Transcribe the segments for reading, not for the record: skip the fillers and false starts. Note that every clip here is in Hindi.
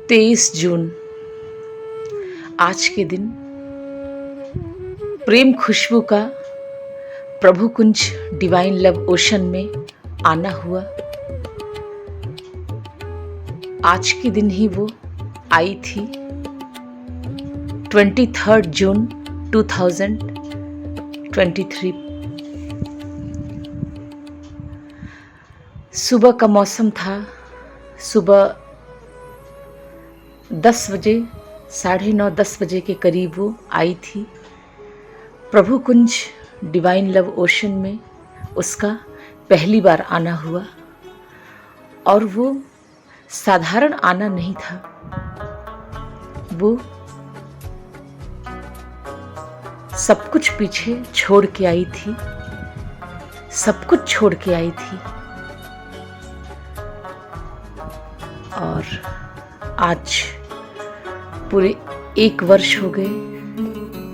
23 जून आज के दिन प्रेम खुशबू का प्रभु कुंज डिवाइन लव ओशन में आना हुआ। आज के दिन ही वो आई थी 23 जून 2023। सुबह का मौसम था। सुबह 10 बजे, 9:30-10 बजे के करीब वो आई थी। प्रभु कुंज डिवाइन लव ओशन में उसका पहली बार आना हुआ और वो साधारण आना नहीं था। वो सब कुछ पीछे छोड़ के आई थी, सब कुछ छोड़ के आई थी। और आज पूरे 1 वर्ष हो गए,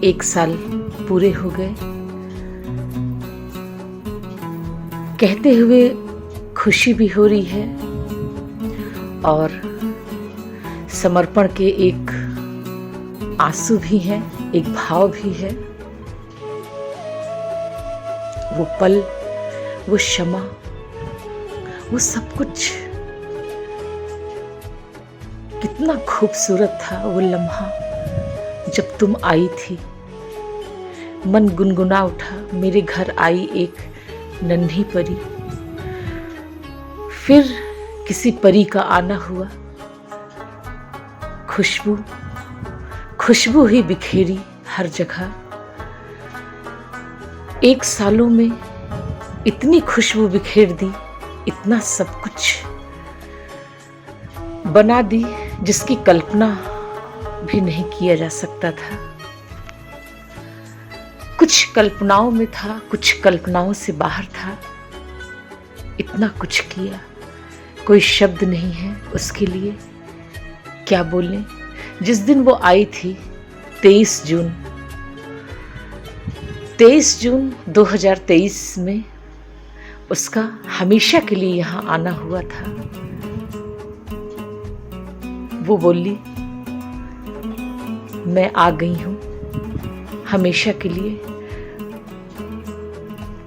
1 साल पूरे हो गए। कहते हुए खुशी भी हो रही है और समर्पण के एक आंसू भी हैं, एक भाव भी है। वो पल, वो क्षमा, वो सब कुछ कितना खूबसूरत था। वो लम्हा जब तुम आई थी, मन गुनगुना उठा। मेरे घर आई एक नन्ही परी, फिर किसी परी का आना हुआ। खुशबू, खुशबू ही बिखेरी हर जगह। 1 सालों में इतनी खुशबू बिखेर दी, इतना सब कुछ बना दी जिसकी कल्पना भी नहीं किया जा सकता था। कुछ कल्पनाओं में था, कुछ कल्पनाओं से बाहर था। इतना कुछ किया, कोई शब्द नहीं है उसके लिए। क्या बोलें। जिस दिन वो आई थी 23 जून 2023 में उसका हमेशा के लिए यहाँ आना हुआ था। वो बोली, मैं आ गई हूं हमेशा के लिए।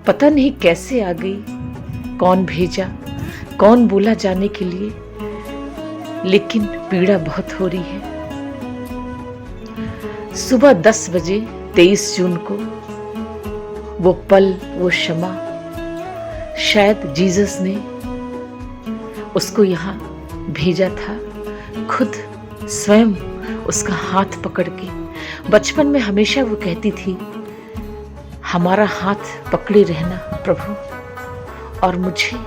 पता नहीं कैसे आ गई, कौन भेजा, कौन बोला जाने के लिए, लेकिन पीड़ा बहुत हो रही है। सुबह 10 बजे 23 जून को वो पल, वो क्षमा, शायद जीसस ने उसको यहाँ भेजा था, खुद स्वयं उसका हाथ पकड़ के। बचपन में हमेशा वो कहती थी, हमारा हाथ पकड़े रहना प्रभु और मुझे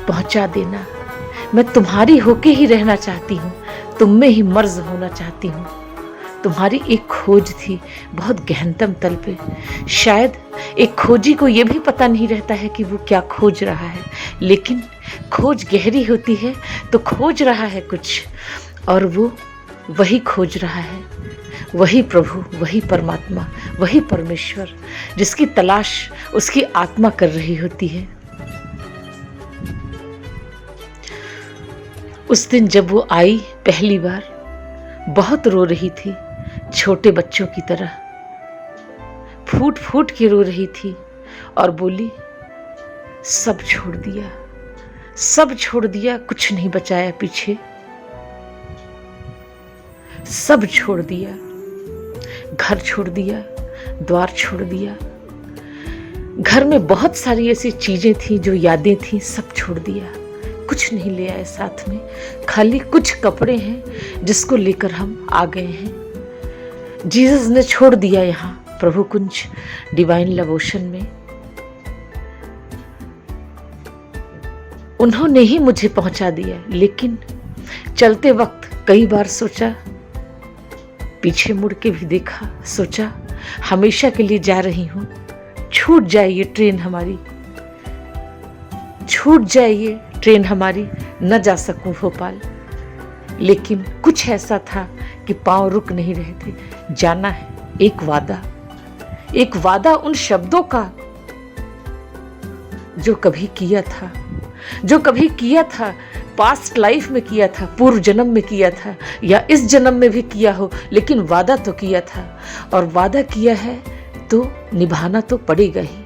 पहुंचा देना। मैं तुम्हारी होके ही रहना चाहती हूँ, तुम में ही मर्ज होना चाहती हूँ। तुम्हारी एक खोज थी बहुत गहनतम तल पे। शायद एक खोजी को ये भी पता नहीं रहता है कि वो क्या खोज रहा है, लेकिन खोज गहरी होती है तो खोज रहा है कुछ, और वो वही खोज रहा है। वही प्रभु, वही परमात्मा, वही परमेश्वर जिसकी तलाश उसकी आत्मा कर रही होती है। उस दिन जब वो आई पहली बार, बहुत रो रही थी, छोटे बच्चों की तरह फूट फूट के रो रही थी और बोली, सब छोड़ दिया, सब छोड़ दिया, कुछ नहीं बचाया पीछे। सब छोड़ दिया, घर छोड़ दिया, द्वार छोड़ दिया। घर में बहुत सारी ऐसी चीजें थी, जो यादें थी, सब छोड़ दिया। कुछ नहीं ले आए साथ में, खाली कुछ कपड़े हैं जिसको लेकर हम आ गए हैं। जीसस ने छोड़ दिया यहाँ प्रभु कुंज डिवाइन लव ओशन में। उन्होंने ही मुझे पहुंचा दिया, लेकिन चलते वक्त कई बार सोचा, पीछे मुड़ के भी देखा, सोचा हमेशा के लिए जा रही हूं, छूट जाए ये ट्रेन हमारी, छूट जाए ये ट्रेन हमारी, न जा सकूं भोपाल। लेकिन कुछ ऐसा था कि पांव रुक नहीं रहे थे। जाना है। एक वादा, एक वादा उन शब्दों का जो कभी किया था, जो कभी किया था पास्ट लाइफ में किया था, पूर्व जन्म में किया था या इस जन्म में भी किया हो, लेकिन वादा तो किया था और वादा किया है तो निभाना तो पड़ेगा ही।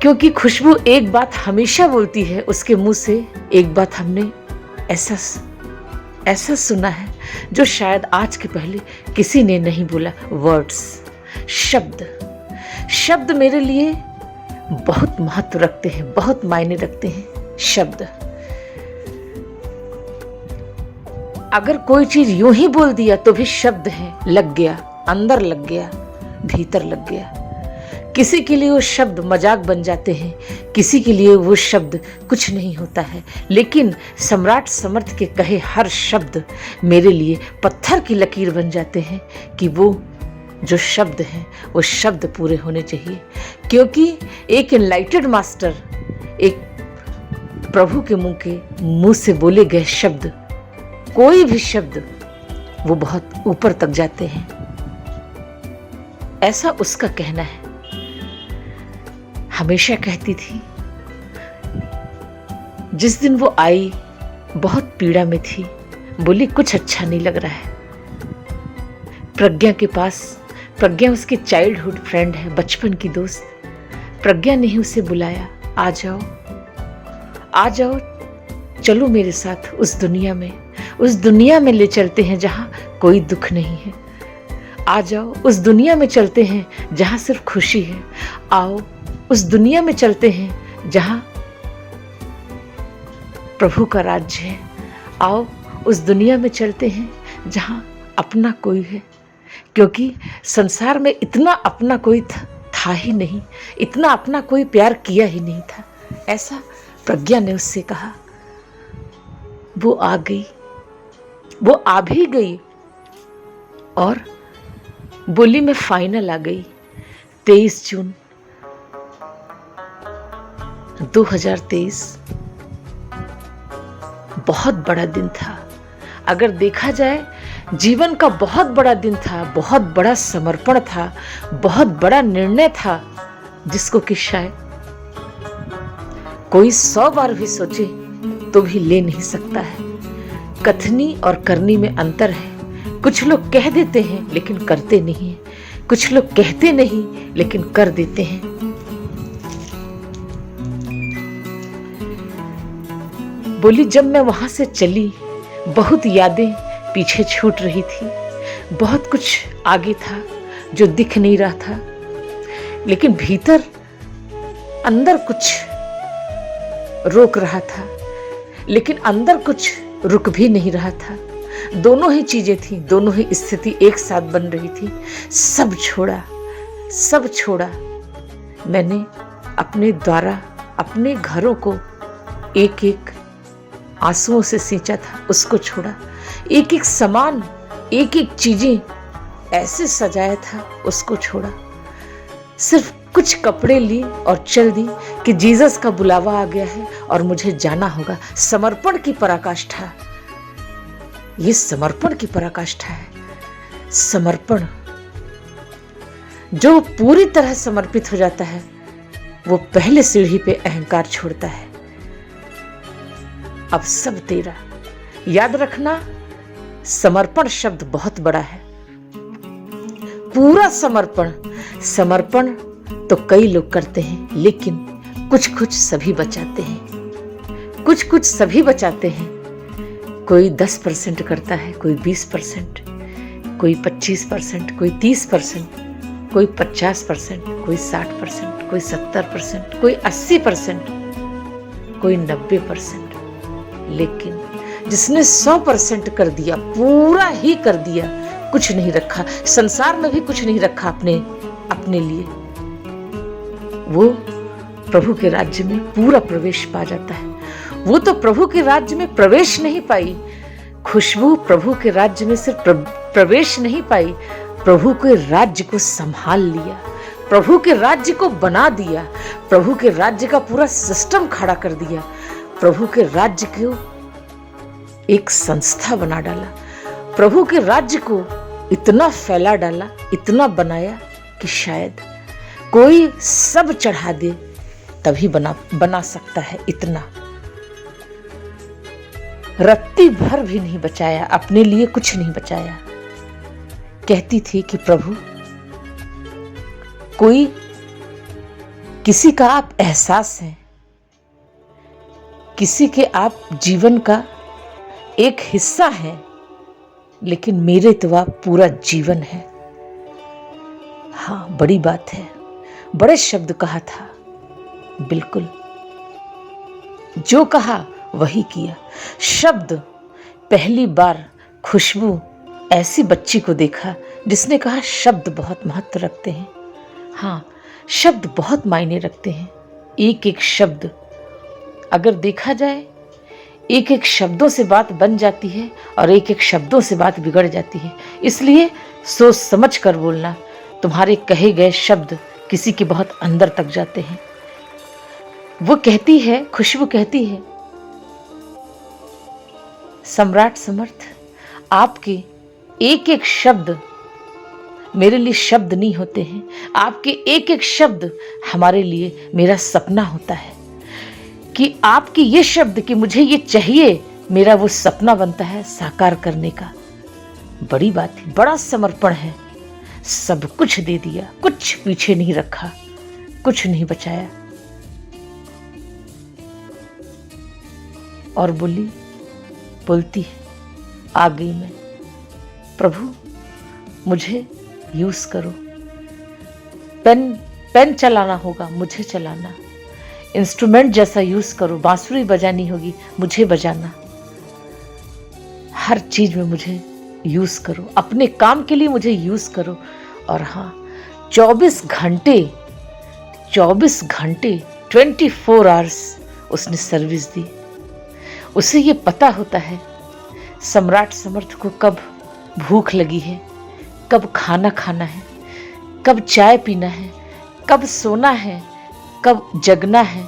क्योंकि खुशबू एक बात हमेशा बोलती है, उसके मुंह से एक बात हमने ऐसा सुना है जो शायद आज के पहले किसी ने नहीं बोला। वर्ड्स, शब्द मेरे लिए बहुत महत्व रखते हैं, बहुत मायने रखते हैं। शब्द, अगर कोई चीज यूं ही बोल दिया तो भी शब्द है, लग गया, अंदर लग गया, भीतर लग गया। किसी के लिए वो शब्द मजाक बन जाते हैं, किसी के लिए वो शब्द कुछ नहीं होता है, लेकिन सम्राट समर्थ के कहे हर शब्द मेरे लिए पत्थर की लकीर बन जाते हैं कि वो जो शब्द हैं वो शब्द पूरे होने चाहिए। क्योंकि एक एनलाइटेड मास्टर, एक प्रभु के मुंह से बोले गए शब्द, कोई भी शब्द, वो बहुत ऊपर तक जाते हैं, ऐसा उसका कहना है। हमेशा कहती थी, जिस दिन वो आई बहुत पीड़ा में थी, बोली कुछ अच्छा नहीं लग रहा है। प्रज्ञा के पास, प्रज्ञा उसकी चाइल्डहुड फ्रेंड है, बचपन की दोस्त। प्रज्ञा ने ही उसे बुलाया, आ जाओ आ जाओ, चलो मेरे साथ उस दुनिया में ले चलते हैं जहां कोई दुख नहीं है। आ जाओ उस दुनिया में चलते हैं जहां सिर्फ खुशी है। आओ उस दुनिया में चलते हैं जहां प्रभु का राज्य है। आओ उस दुनिया में चलते हैं जहां अपना कोई है। क्योंकि संसार में इतना अपना कोई था ही नहीं, इतना अपना कोई प्यार किया ही नहीं था, ऐसा प्रज्ञा ने उससे कहा। वो आ गई, वो आ भी गई और बोली मैं फाइनल आ गई। 23 जून 2023 बहुत बड़ा दिन था। अगर देखा जाए जीवन का बहुत बड़ा दिन था, बहुत बड़ा समर्पण था, बहुत बड़ा निर्णय था, जिसको कि शायद कोई 100 बार भी सोचे तो भी ले नहीं सकता है। कथनी और करनी में अंतर है। कुछ लोग कह देते हैं लेकिन करते नहीं हैं, कुछ लोग कहते नहीं लेकिन कर देते हैं। बोली जब मैं वहां से चली, बहुत यादें पीछे छूट रही थी, बहुत कुछ आगे था जो दिख नहीं रहा था, लेकिन भीतर अंदर कुछ रोक रहा था, लेकिन अंदर कुछ रुक भी नहीं रहा था। दोनों ही चीजें थी, दोनों ही स्थिति एक साथ बन रही थी। सब छोड़ा मैंने अपने द्वारा अपने घरों को एक एक आंसुओं से सींचा था, उसको छोड़ा। एक एक सामान, एक एक चीजें ऐसे सजाया था, उसको छोड़ा। सिर्फ कुछ कपड़े ली और चल दी कि जीसस का बुलावा आ गया है और मुझे जाना होगा। समर्पण की पराकाष्ठा, ये समर्पण की पराकाष्ठा है। समर्पण, जो पूरी तरह समर्पित हो जाता है वो पहले सीढ़ी पे अहंकार छोड़ता है। अब सब तेरा। याद रखना, समर्पण शब्द बहुत बड़ा है। पूरा समर्पण तो कई लोग करते हैं, लेकिन कुछ सभी बचाते हैं, कुछ सभी बचाते हैं। कोई 10% करता है, कोई 20%, कोई 25%, कोई 30%, कोई 50%, कोई 60%, कोई 70%, कोई 80%, कोई 90%। लेकिन जिसने 100% कर दिया, पूरा ही कर दिया, कुछ नहीं रखा, संसार में भी कुछ नहीं रखा अपने लिए, वो प्रभु के राज्य में पूरा प्रवेश पा जाता है। वो तो प्रभु के राज्य में प्रवेश नहीं पाई, खुशबू प्रभु के राज्य में सिर्फ प्रवेश नहीं पाई, प्रभु के राज्य को संभाल लिया, प्रभु के राज्य को बना दिया, प्रभु के राज्य का पूरा सिस्टम खड़ा कर दिया, प्रभु के राज्य को एक संस्था बना डाला, प्रभु के राज्य को इतना फैला डाला, इतना बनाया कि शायद कोई सब चढ़ा दे तभी बना सकता है। इतना रत्ती भर भी नहीं बचाया, अपने लिए कुछ नहीं बचाया। कहती थी कि प्रभु, कोई किसी का आप एहसास हैं, किसी के आप जीवन का एक हिस्सा हैं, लेकिन मेरे तो आप पूरा जीवन है। हाँ, बड़ी बात है, बड़े शब्द कहा था। बिल्कुल, जो कहा वही किया। शब्द, पहली बार खुशबू ऐसी बच्ची को देखा जिसने कहा शब्द बहुत महत्व रखते हैं। हाँ, शब्द बहुत मायने रखते हैं। एक एक शब्द अगर देखा जाए, एक एक शब्दों से बात बन जाती है और एक एक शब्दों से बात बिगड़ जाती है। इसलिए सोच समझ कर बोलना। तुम्हारे कहे गए शब्द किसी के बहुत अंदर तक जाते हैं। वो कहती है, खुशबू कहती है, सम्राट समर्थ, आपके एक एक शब्द मेरे लिए शब्द नहीं होते हैं। आपके एक एक शब्द हमारे लिए मेरा सपना होता है। कि आपके ये शब्द कि मुझे ये चाहिए, मेरा वो सपना बनता है साकार करने का। बड़ी बात है, बड़ा समर्पण है। सब कुछ दे दिया, कुछ पीछे नहीं रखा, कुछ नहीं बचाया। और बोलती है, आ गई मैं, प्रभु मुझे यूज करो। पेन चलाना होगा, मुझे चलाना। इंस्ट्रूमेंट जैसा यूज करो, बांसुरी बजानी होगी, मुझे बजाना। हर चीज में मुझे यूज करो, अपने काम के लिए मुझे यूज करो। और हाँ, 24 घंटे 24 आवर्स उसने सर्विस दी। उसे ये पता होता है सम्राट समर्थ को कब भूख लगी है, कब खाना खाना है, कब चाय पीना है, कब सोना है, कब जगना है,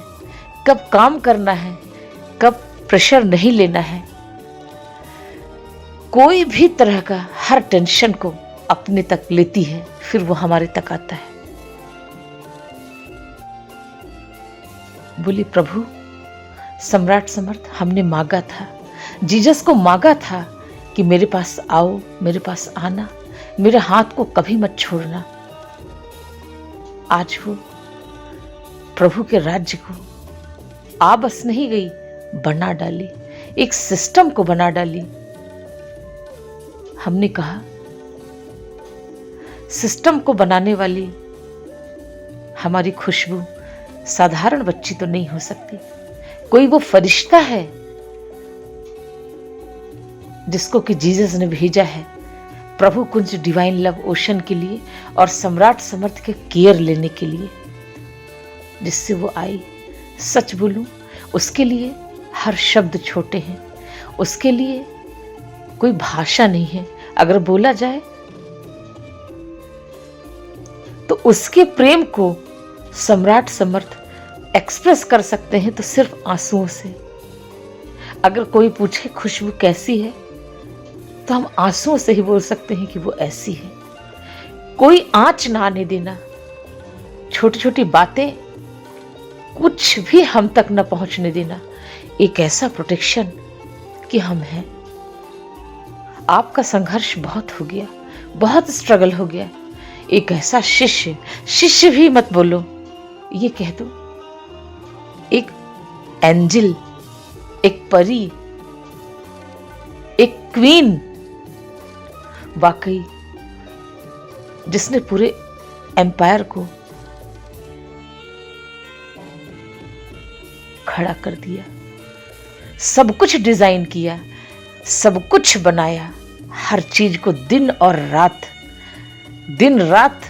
कब काम करना है, कब प्रेशर नहीं लेना है। कोई भी तरह का हर टेंशन को अपने तक लेती है, फिर वो हमारे तक आता है। बोली, प्रभु सम्राट समर्थ, हमने मांगा था, जीसस को मांगा था कि मेरे पास आओ, मेरे पास आना, मेरे हाथ को कभी मत छोड़ना। आज वो प्रभु के राज्य को आ बस नहीं गई, बना डाली, एक सिस्टम को बना डाली। हमने कहा सिस्टम को बनाने वाली हमारी खुशबू साधारण बच्ची तो नहीं हो सकती। कोई वो फरिश्ता है जिसको कि जीसस ने भेजा है प्रभु कुंज डिवाइन लव ओशन के लिए और सम्राट समर्थ के केयर लेने के लिए, जिससे वो आई। सच बोलूं, उसके लिए हर शब्द छोटे हैं, उसके लिए कोई भाषा नहीं है। अगर बोला जाए तो उसके प्रेम को सम्राट समर्थ एक्सप्रेस कर सकते हैं तो सिर्फ आंसुओं से। अगर कोई पूछे खुशबू कैसी है, तो हम आंसुओं से ही बोल सकते हैं कि वो ऐसी है। कोई आंच ना आने देना, छोटी छोटी बातें कुछ भी हम तक न पहुंचने देना, एक ऐसा प्रोटेक्शन कि हम हैं। आपका संघर्ष बहुत हो गया, बहुत स्ट्रगल हो गया। एक ऐसा शिष्य भी मत बोलो, ये कह दो एक एंजल, एक परी, एक क्वीन, वाकई जिसने पूरे एम्पायर को खड़ा कर दिया, सब कुछ डिजाइन किया, सब कुछ बनाया, हर चीज को दिन रात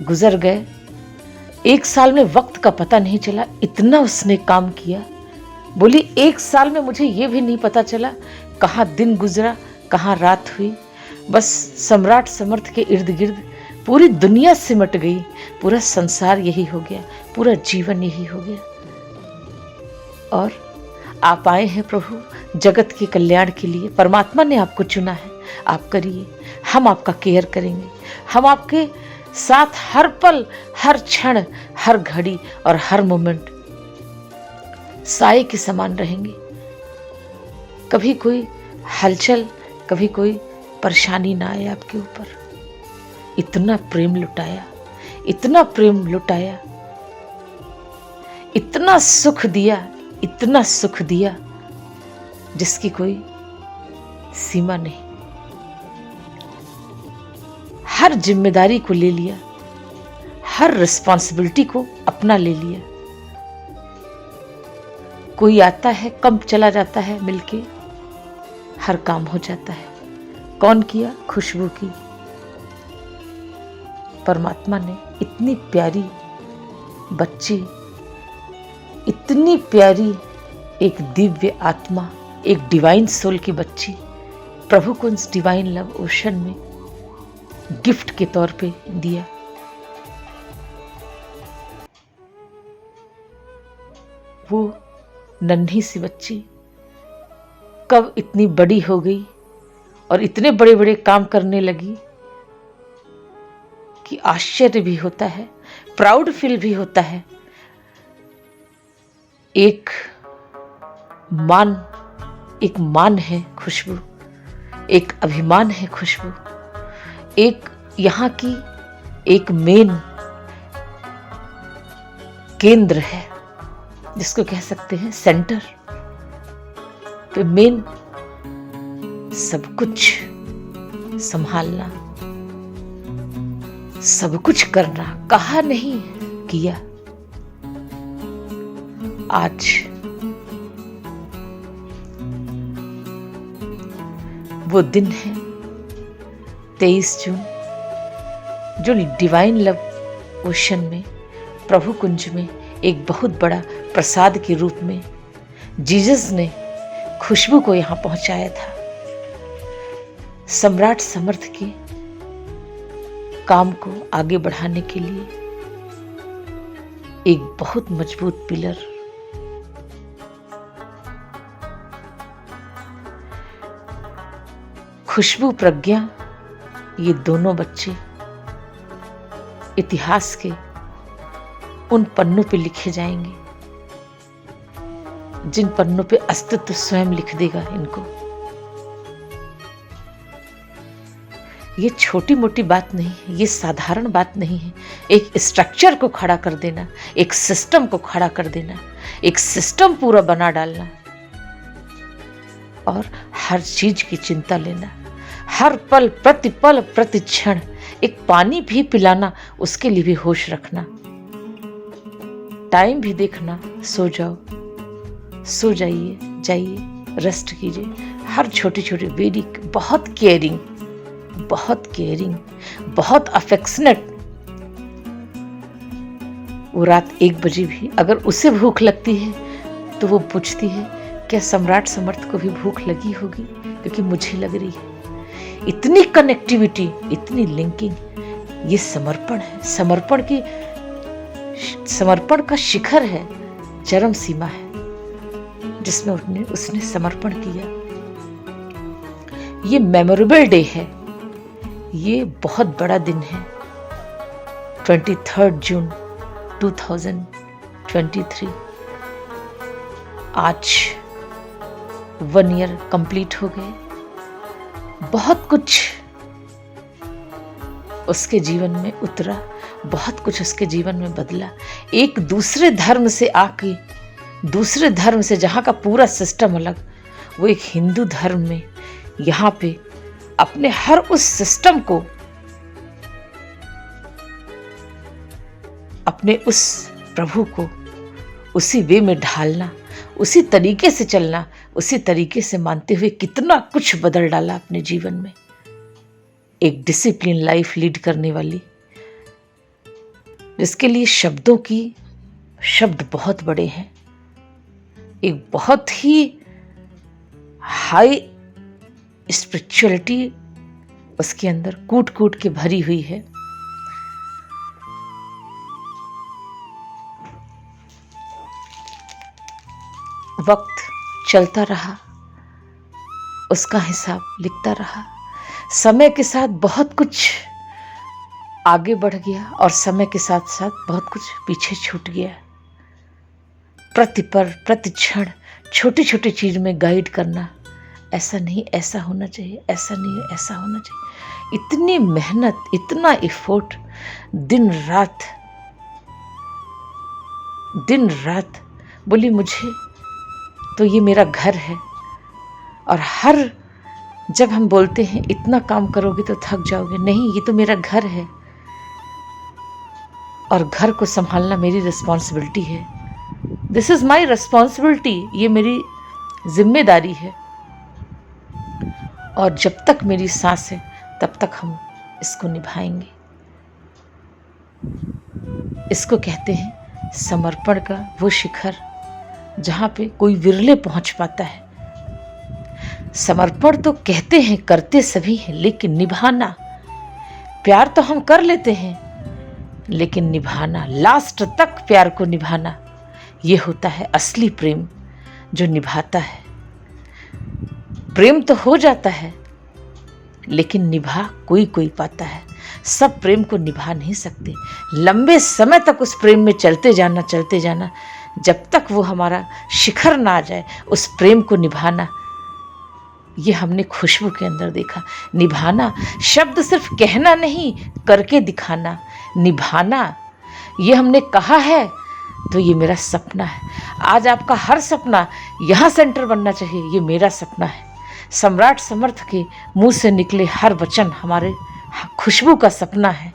गुजर गए। 1 साल में वक्त का पता नहीं चला, इतना उसने काम किया। बोली 1 साल में मुझे ये भी नहीं पता चला कहाँ दिन गुजरा, कहाँ रात हुई। बस सम्राट समर्थ के इर्द गिर्द पूरी दुनिया सिमट गई, पूरा संसार यही हो गया, पूरा जीवन यही हो गया। और आप आए हैं प्रभु जगत के कल्याण के लिए, परमात्मा ने आपको चुना है, आप करिए, हम आपका केयर करेंगे, हम आपके साथ हर पल, हर क्षण, हर घड़ी और हर मोमेंट साए के समान रहेंगे। कभी कोई हलचल, कभी कोई परेशानी ना आए आपके ऊपर। इतना प्रेम लुटाया, इतना प्रेम लुटाया, इतना सुख दिया, इतना सुख दिया जिसकी कोई सीमा नहीं। हर जिम्मेदारी को ले लिया, हर रिस्पॉन्सिबिलिटी को अपना ले लिया। कोई आता है, कम चला जाता है, मिलके हर काम हो जाता है। कौन किया? खुशबू की। परमात्मा ने इतनी प्यारी बच्ची, इतनी प्यारी एक दिव्य आत्मा, एक डिवाइन सोल की बच्ची प्रभु को इस डिवाइन लव ओशन में गिफ्ट के तौर पे दिया। वो नन्ही सी बच्ची कब इतनी बड़ी हो गई और इतने बड़े बड़े काम करने लगी कि आश्चर्य भी होता है, प्राउड फील भी होता है। एक मान है खुशबू, एक अभिमान है खुशबू, एक यहाँ की एक मेन केंद्र है जिसको कह सकते हैं सेंटर पे, मेन सब कुछ संभालना, सब कुछ करना, कहा नहीं किया। आज वो दिन है 23 जून, जो डिवाइन लव ओशन में, प्रभु कुंज में एक बहुत बड़ा प्रसाद के रूप में जीसस ने खुशबू को यहां पहुंचाया था। सम्राट समर्थ के काम को आगे बढ़ाने के लिए एक बहुत मजबूत पिलर। खुशबू, प्रज्ञा, ये दोनों बच्चे इतिहास के उन पन्नों पे लिखे जाएंगे जिन पन्नों पे अस्तित्व स्वयं लिख देगा इनको। ये छोटी मोटी बात नहीं है, ये साधारण बात नहीं है। एक स्ट्रक्चर को खड़ा कर देना, एक सिस्टम को खड़ा कर देना, एक सिस्टम पूरा बना डालना और हर चीज की चिंता लेना, हर पल, प्रति पल, प्रति क्षण एक पानी भी पिलाना, उसके लिए भी होश रखना, टाइम भी देखना। सो जाओ, सो जाइए, जाइए, रेस्ट कीजिए। हर छोटी छोटी वेरी बहुत केयरिंग, बहुत केयरिंग, बहुत अफेक्शनेट। वो रात 1 बजे भी अगर उसे भूख लगती है तो वो पूछती है क्या सम्राट समर्थ को भी भूख लगी होगी, क्योंकि मुझे लग रही है। इतनी कनेक्टिविटी, इतनी लिंकिंग, ये समर्पण है। समर्पण का शिखर है, चरम सीमा है जिसमें उसने समर्पण किया। ये मेमोरेबल डे है, ये बहुत बड़ा दिन है। 23 जून 2023 आज 1 ईयर कंप्लीट हो गए। बहुत कुछ उसके जीवन में उतरा, बहुत कुछ उसके जीवन में बदला। एक दूसरे धर्म से आके, दूसरे धर्म से, जहाँ का पूरा सिस्टम अलग, वो एक हिंदू धर्म में यहाँ पे अपने हर उस सिस्टम को, अपने उस प्रभु को उसी वे में ढालना, उसी तरीके से चलना, उसी तरीके से मानते हुए कितना कुछ बदल डाला अपने जीवन में। एक डिसिप्लिन लाइफ लीड करने वाली, जिसके लिए शब्द बहुत बड़े हैं। एक बहुत ही हाई स्पिरिचुअलिटी उसके अंदर कूट कूट के भरी हुई है। वक्त चलता रहा, उसका हिसाब लिखता रहा। समय के साथ बहुत कुछ आगे बढ़ गया और समय के साथ साथ बहुत कुछ पीछे छूट गया। प्रति पल, प्रति क्षण छोटी छोटी चीज में गाइड करना, ऐसा नहीं, ऐसा होना चाहिए, ऐसा नहीं, ऐसा होना चाहिए। इतनी मेहनत, इतना एफर्ट, दिन रात बोली मुझे तो ये मेरा घर है। और हर जब हम बोलते हैं इतना काम करोगे तो थक जाओगे, नहीं, ये तो मेरा घर है और घर को संभालना मेरी रिस्पॉन्सिबिलिटी है। दिस इज माई रिस्पॉन्सिबिलिटी, ये मेरी जिम्मेदारी है। और जब तक मेरी सांस है तब तक हम इसको निभाएंगे। इसको कहते हैं समर्पण का वो शिखर जहाँ पे कोई विरले पहुँच पाता है। समर्पण तो कहते हैं करते सभी हैं, लेकिन निभाना, प्यार तो हम कर लेते हैं लेकिन निभाना, लास्ट तक प्यार को निभाना, ये होता है असली प्रेम जो निभाता है। प्रेम तो हो जाता है लेकिन निभा कोई कोई पाता है। सब प्रेम को निभा नहीं सकते। लंबे समय तक उस प्रेम में चलते जाना, जब तक वो हमारा शिखर ना आ जाए, उस प्रेम को निभाना, ये हमने खुशबू के अंदर देखा। निभाना शब्द सिर्फ कहना नहीं, करके दिखाना। निभाना ये हमने कहा है तो ये मेरा सपना है। आज आपका हर सपना यहाँ सेंटर बनना चाहिए, ये मेरा सपना है। सम्राट समर्थ के मुंह से निकले हर वचन हमारे खुशबू का सपना है,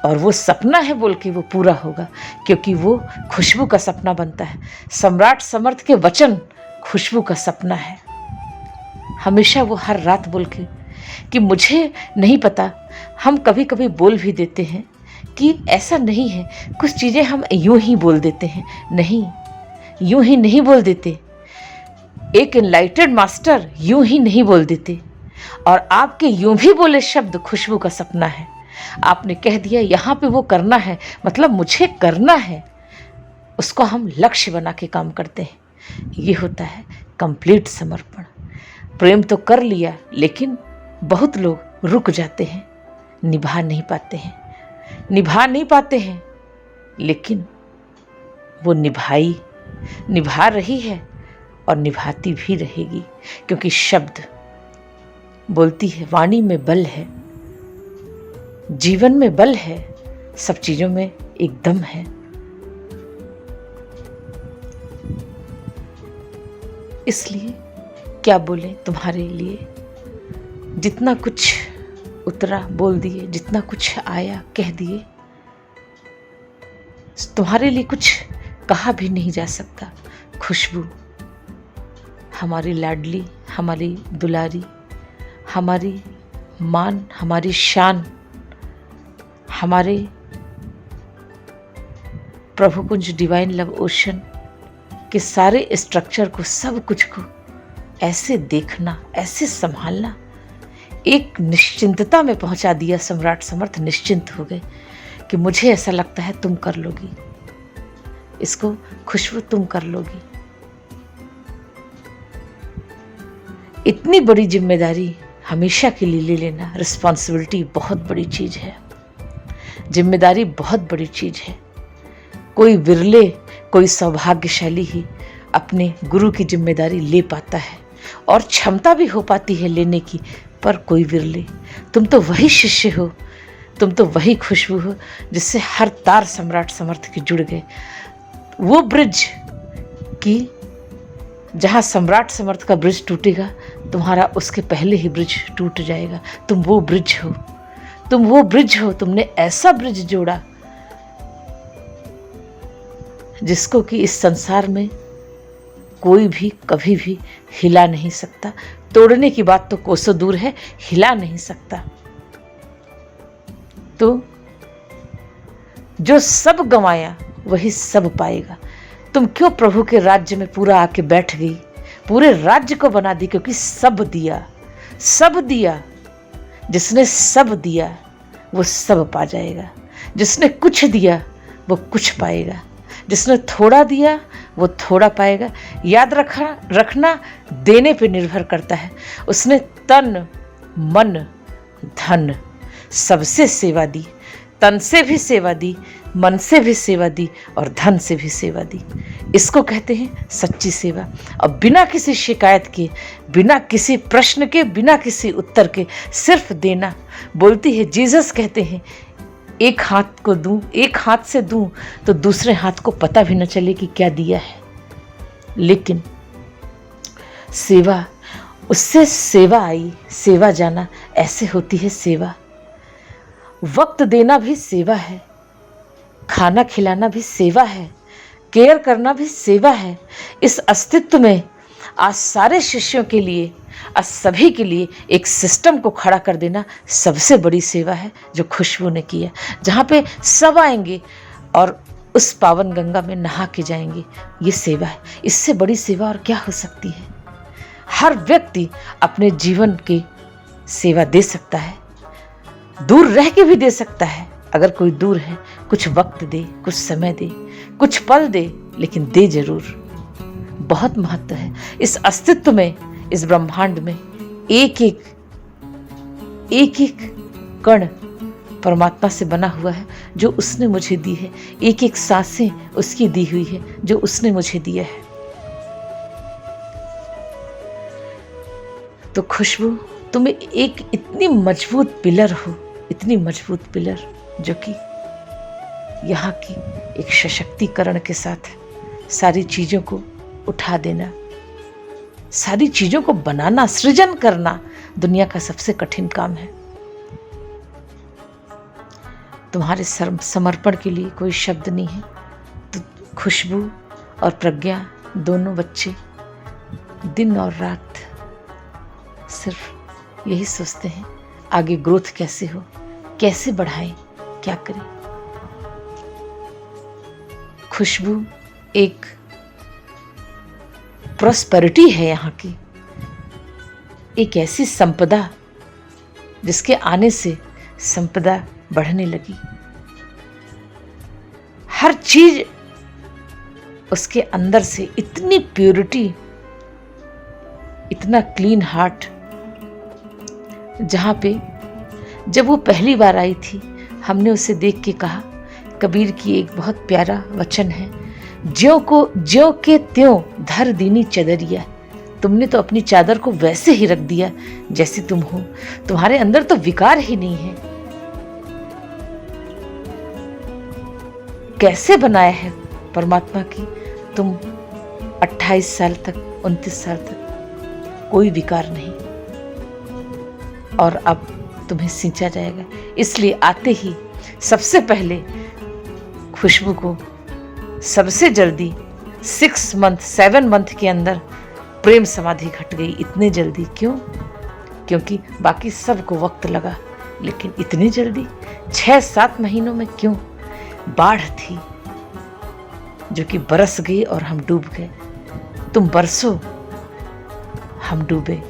और वो सपना है बोल के वो पूरा होगा, क्योंकि वो खुशबू का सपना बनता है। सम्राट समर्थ के वचन खुशबू का सपना है। हमेशा वो हर रात बोल के कि मुझे नहीं पता, हम कभी कभी बोल भी देते हैं कि ऐसा नहीं है, कुछ चीज़ें हम यूं ही बोल देते हैं। नहीं, यूं ही नहीं बोल देते। एक एनलाइटेड मास्टर यूं ही नहीं बोल देते। और आपके यूं भी बोले शब्द खुशबू का सपना है। आपने कह दिया यहाँ पे वो करना है, मतलब मुझे करना है, उसको हम लक्ष्य बना के काम करते हैं। ये होता है कंप्लीट समर्पण। प्रेम तो कर लिया लेकिन बहुत लोग रुक जाते हैं, निभा नहीं पाते हैं, लेकिन वो निभा रही है और निभाती भी रहेगी, क्योंकि शब्द बोलती है, वाणी में बल है, जीवन में बल है, सब चीजों में एक दम है। इसलिए क्या बोले तुम्हारे लिए, जितना कुछ उतरा बोल दिए, जितना कुछ आया कह दिए। तुम्हारे लिए कुछ कहा भी नहीं जा सकता। खुशबू हमारी लाडली, हमारी दुलारी, हमारी मान, हमारी शान, हमारे प्रभु कुंज डिवाइन लव ओशन के सारे स्ट्रक्चर को, सब कुछ को ऐसे देखना, ऐसे संभालना, एक निश्चिंतता में पहुंचा दिया। सम्राट समर्थ निश्चिंत हो गए कि मुझे ऐसा लगता है तुम कर लोगी इसको, खुशबू तुम कर लोगी। इतनी बड़ी जिम्मेदारी हमेशा के लिए ले लेना, रिस्पॉन्सिबिलिटी बहुत बड़ी चीज है, जिम्मेदारी बहुत बड़ी चीज है। कोई विरले, कोई सौभाग्यशाली ही अपने गुरु की जिम्मेदारी ले पाता है, और क्षमता भी हो पाती है लेने की, पर कोई विरले। तुम तो वही शिष्य हो, तुम तो वही खुशबू हो जिससे हर तार सम्राट समर्थ के जुड़ गए। वो ब्रिज की जहाँ सम्राट समर्थ का ब्रिज टूटेगा, तुम्हारा उसके पहले ही ब्रिज टूट जाएगा। तुम वो ब्रिज हो, तुम वो ब्रिज हो, तुमने ऐसा ब्रिज जोड़ा जिसको कि इस संसार में कोई भी कभी भी हिला नहीं सकता। तोड़ने की बात तो कोसों दूर है, हिला नहीं सकता। तो जो सब गंवाया वही सब पाएगा। तुम क्यों प्रभु के राज्य में पूरा आके बैठ गई, पूरे राज्य को बना दी, क्योंकि सब दिया, सब दिया। जिसने सब दिया वो सब पा जाएगा, जिसने कुछ दिया वो कुछ पाएगा, जिसने थोड़ा दिया वो थोड़ा पाएगा। याद रखना देने पे निर्भर करता है। उसने तन मन धन सबसे सेवा दी, तन से भी सेवा दी, मन से भी सेवा दी और धन से भी सेवा दी। इसको कहते हैं सच्ची सेवा। और बिना किसी शिकायत के, बिना किसी प्रश्न के, बिना किसी उत्तर के सिर्फ देना। बोलती है, जीसस कहते हैं, एक हाथ को दूं, एक हाथ से दूं तो दूसरे हाथ को पता भी न चले कि क्या दिया है। लेकिन सेवा, उससे सेवा आई, सेवा जाना, ऐसे होती है सेवा। वक्त देना भी सेवा है, खाना खिलाना भी सेवा है, केयर करना भी सेवा है। इस अस्तित्व में आज सारे शिष्यों के लिए, आज सभी के लिए एक सिस्टम को खड़ा कर देना सबसे बड़ी सेवा है जो खुशबू ने किया। जहाँ पे सब आएंगे और उस पावन गंगा में नहा के जाएंगे, ये सेवा है। इससे बड़ी सेवा और क्या हो सकती है। हर व्यक्ति अपने जीवन की सेवा दे सकता है, दूर रह के भी दे सकता है। अगर कोई दूर है, कुछ वक्त दे, कुछ समय दे, कुछ पल दे, लेकिन दे जरूर। बहुत महत्व है इस अस्तित्व में, इस ब्रह्मांड में। एक एक कण परमात्मा से बना हुआ है जो उसने मुझे दी है। एक एक सांसें उसकी दी हुई है जो उसने मुझे दिया है। तो खुशबू, तुम एक इतनी मजबूत पिलर हो, इतनी मजबूत पिलर, जो कि यहाँ की एक सशक्तिकरण के साथ सारी चीज़ों को उठा देना, सारी चीज़ों को बनाना, सृजन करना दुनिया का सबसे कठिन काम है। तुम्हारे समर्पण के लिए कोई शब्द नहीं है। तो खुशबू और प्रज्ञा दोनों बच्चे दिन और रात सिर्फ यही सोचते हैं, आगे ग्रोथ कैसे हो, कैसे बढ़ाएं, क्या करें। खुशबू एक प्रॉस्पेरिटी है यहाँ की, एक ऐसी संपदा जिसके आने से संपदा बढ़ने लगी। हर चीज उसके अंदर से इतनी प्योरिटी, इतना क्लीन हार्ट। जहाँ पे जब वो पहली बार आई थी, हमने उसे देख के कहा, कबीर की एक बहुत प्यारा वचन है, ज्यों के त्यों धर दीनी चदरिया। तुमने तो अपनी चादर को वैसे ही रख दिया जैसे तुम हो, तुम्हारे अंदर तो विकार ही नहीं है। कैसे बनाया है परमात्मा की तुम 28 साल तक, 29 साल तक कोई विकार नहीं, और अब तुम्हें सींचा जाएगा। इसलिए आते ही सबसे पहले खुशबू को सबसे जल्दी 7 मंथ के अंदर प्रेम समाधि घट गई। इतने जल्दी क्यों? क्योंकि बाकी सबको वक्त लगा, लेकिन इतनी जल्दी 6-7 महीनों में क्यों? बाढ़ थी जो कि बरस गई और हम डूब गए। तुम बरसो, हम डूबे।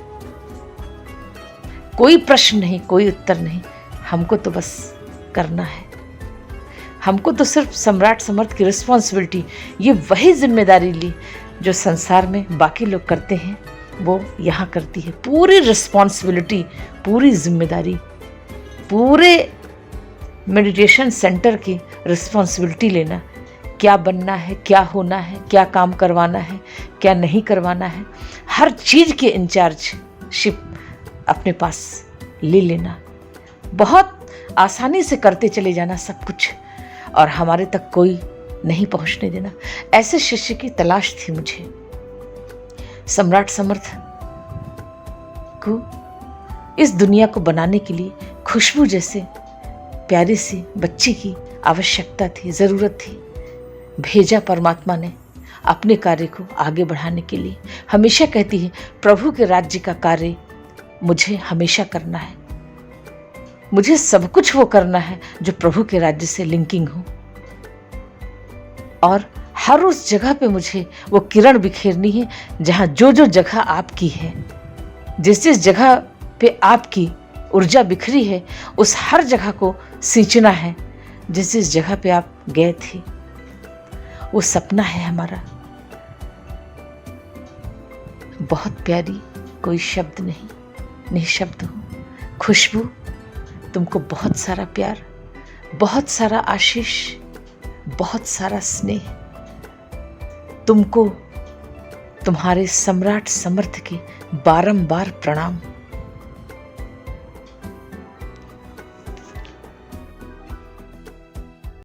कोई प्रश्न नहीं, कोई उत्तर नहीं, हमको तो बस करना है। हमको तो सिर्फ सम्राट समर्थ की रिस्पॉन्सिबिलिटी, ये वही जिम्मेदारी ली जो संसार में बाकी लोग करते हैं, वो यहाँ करती है। पूरी रिस्पॉन्सिबिलिटी, पूरी जिम्मेदारी, पूरे मेडिटेशन सेंटर की रिस्पॉन्सिबिलिटी लेना। क्या बनना है, क्या होना है, क्या काम करवाना है, क्या नहीं करवाना है, हर चीज़ के इंचार्जशिप अपने पास ले लेना। बहुत आसानी से करते चले जाना सब कुछ, और हमारे तक कोई नहीं पहुंचने देना। ऐसे शिष्य की तलाश थी मुझे। सम्राट समर्थ को इस दुनिया को बनाने के लिए खुशबू जैसे प्यारी सी बच्ची की आवश्यकता थी, ज़रूरत थी। भेजा परमात्मा ने अपने कार्य को आगे बढ़ाने के लिए। हमेशा कहती है, प्रभु के राज्य का कार्य मुझे हमेशा करना है। मुझे सब कुछ वो करना है जो प्रभु के राज्य से लिंकिंग हो, और हर उस जगह पे मुझे वो किरण बिखेरनी है जहाँ जो जो जगह आपकी है, जिस जिस जगह पे आपकी ऊर्जा बिखरी है, उस हर जगह को सींचना है जिस जिस जगह पे आप गए थे। वो सपना है हमारा। बहुत प्यारी, कोई शब्द नहीं, निःशब्द हो। खुशबू, तुमको बहुत सारा प्यार, बहुत सारा आशीष, बहुत सारा स्नेह। तुमको तुम्हारे सम्राट समर्थ के बारंबार प्रणाम।